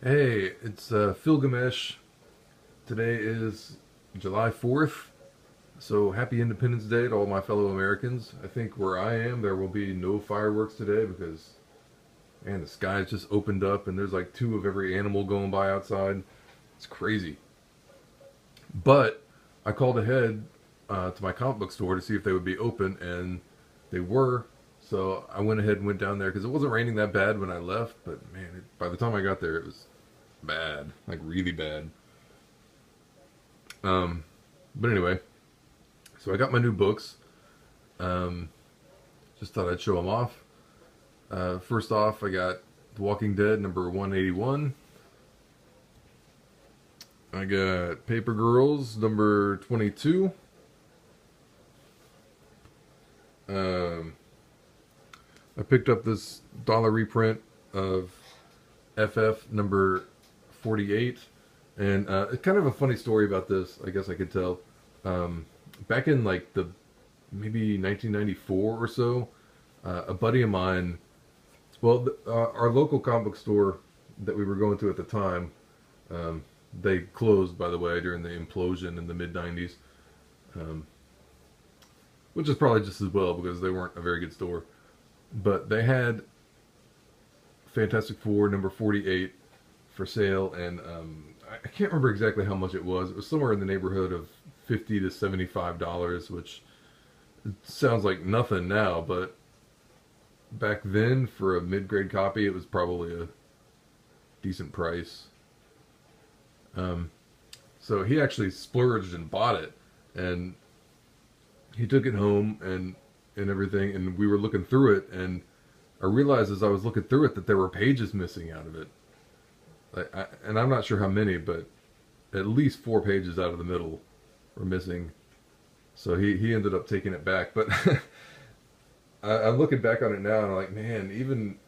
Hey, it's Philgamesh. Today is July 4th, so happy Independence Day to all my fellow Americans. I think where I am, there will be no fireworks today because, man, the sky's just opened up and there's like two of every animal going by outside. It's crazy. But I called ahead to my comic book store to see if they would be open, and they were. So I went ahead and went down there because it wasn't raining that bad when I left, but man, by the time I got there, it was bad, like really bad. Um, but anyway, so I got my new books. Um, just thought I'd show them off. First off, I got The Walking Dead number 181. I got Paper Girls number 22. Um, I picked up this dollar reprint of FF number 48. And it's kind of a funny story about this, I guess I could tell. Back in like the maybe 1994 or so, a buddy of mine, well, our local comic book store that we were going to at the time, um, they closed, by the way, during the implosion in the mid 90s, um, which is probably just as well because they weren't a very good store. But they had Fantastic Four number 48 for sale, and I can't remember exactly how much it was. It was somewhere in the neighborhood of $50 to $75, which sounds like nothing now, but back then for a mid-grade copy, it was probably a decent price. Um, so he actually splurged and bought it, and he took it home and everything, and we were looking through it, and I realized as I was looking through it that there were pages missing out of it. And I'm not sure how many, but at least 4 pages out of the middle were missing. So he ended up taking it back. But I'm looking back on it now and I'm like, man, even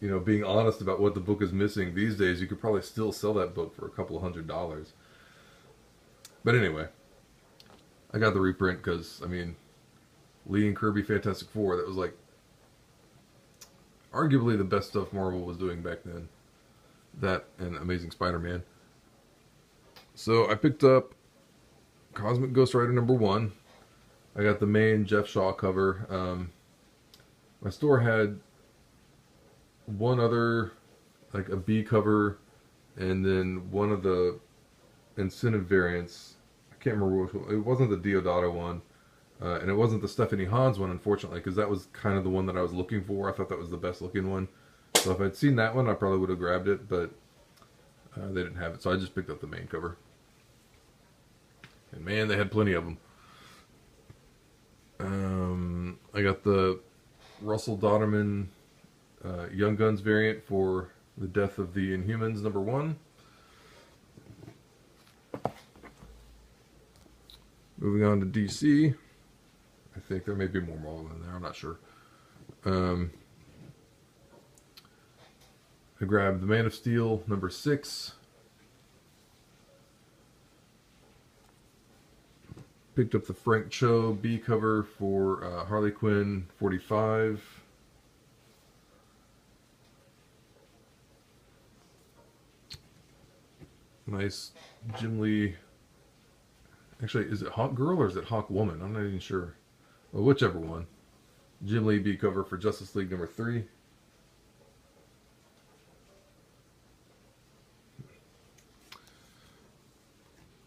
being honest about what the book is missing these days, you could probably still sell that book for a couple of $100s. But anyway, I got the reprint because I mean, Lee and Kirby Fantastic Four, that was like arguably the best stuff Marvel was doing back then. That and Amazing Spider-Man. So I picked up Cosmic Ghost Rider number 1. I got the main Jeff Shaw cover. My store had one other, like a B cover, and then one of the incentive variants. I can't remember which one. It wasn't the Deodato one, and it wasn't the Stephanie Hans one, unfortunately, because that was kind of the one that I was looking for. I thought that was the best looking one. So if I'd seen that one, I probably would have grabbed it, but they didn't have it, so I just picked up the main cover. And man, they had plenty of them. I got the Russell Donnerman Young Guns variant for the Death of the Inhumans number 1. Moving on to DC. I think there may be more Marvel in there, I'm not sure. I grabbed the Man of Steel number 6. Picked up the Frank Cho B cover for Harley Quinn 45. Nice Jim Lee. Actually, is it Hawk Girl or is it Hawk Woman? I'm not even sure. Well, whichever one. Jim Lee B cover for Justice League number 3.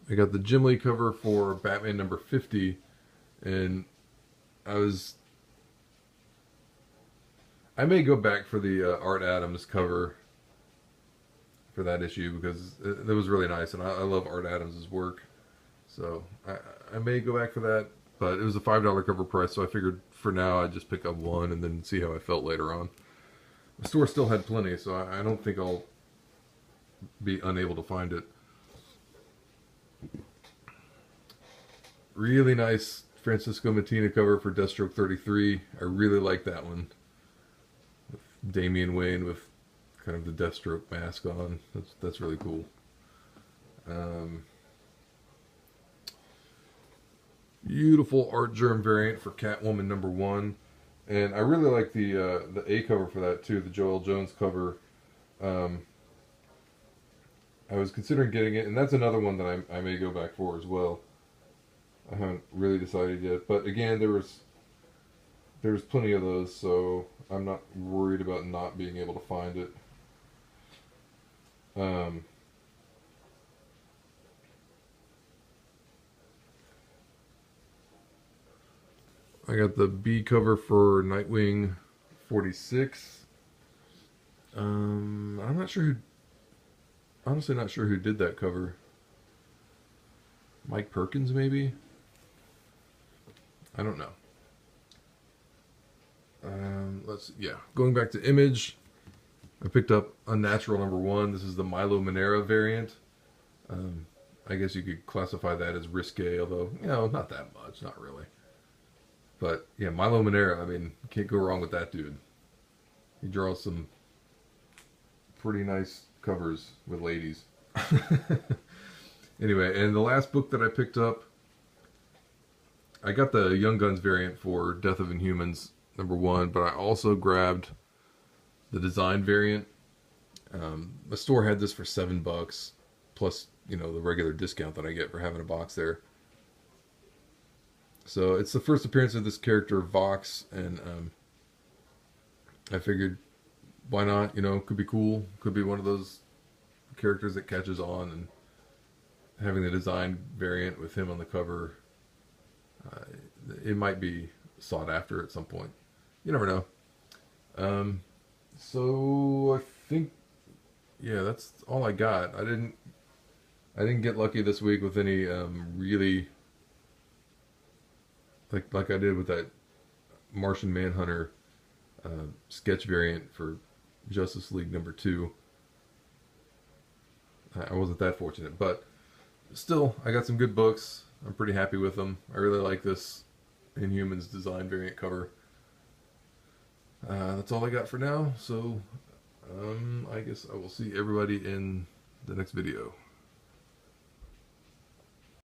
I got the Jim Lee cover for Batman number 50, and I may go back for the Art Adams cover for that issue because it was really nice, and I love Art Adams' work. So I may go back for that, but it was a $5 cover price, so I figured for now I'd just pick up one and then see how I felt later on. The store still had plenty, so I don't think I'll be unable to find it. Really nice Francisco Mattina cover for Deathstroke 33. I really like that one. With Damian Wayne with kind of the Deathstroke mask on. That's really cool. Beautiful art germ variant for Catwoman number 1. And I really like the A cover for that too, the Joel Jones cover. I was considering getting it, and that's another one that I may go back for as well. I haven't really decided yet, but again, there's plenty of those, so I'm not worried about not being able to find it. Um, I got the B cover for Nightwing 46. I'm not sure who, honestly not sure who did that cover. Mike Perkins, maybe? I don't know. Going back to Image, I picked up Unnatural #1. This is the Milo Manera variant. I guess you could classify that as risque, although, not that much, not really. But yeah, Milo Manera, I mean, can't go wrong with that dude. He draws some pretty nice covers with ladies. Anyway, and the last book that I picked up, I got the Young Guns variant for Death of Inhumans #1, but I also grabbed the design variant. The store had this for $7 plus, the regular discount that I get for having a box there. So it's the first appearance of this character, Vox, and I figured, why not? Could be cool. Could be one of those characters that catches on, and having the design variant with him on the cover, it might be sought after at some point. You never know. So I think, yeah, that's all I got. I didn't get lucky this week with any really, like I did with that Martian Manhunter sketch variant for Justice League #2. I wasn't that fortunate, but still, I got some good books. I'm pretty happy with them. I really like this Inhumans design variant cover. That's all I got for now, so I guess I will see everybody in the next video.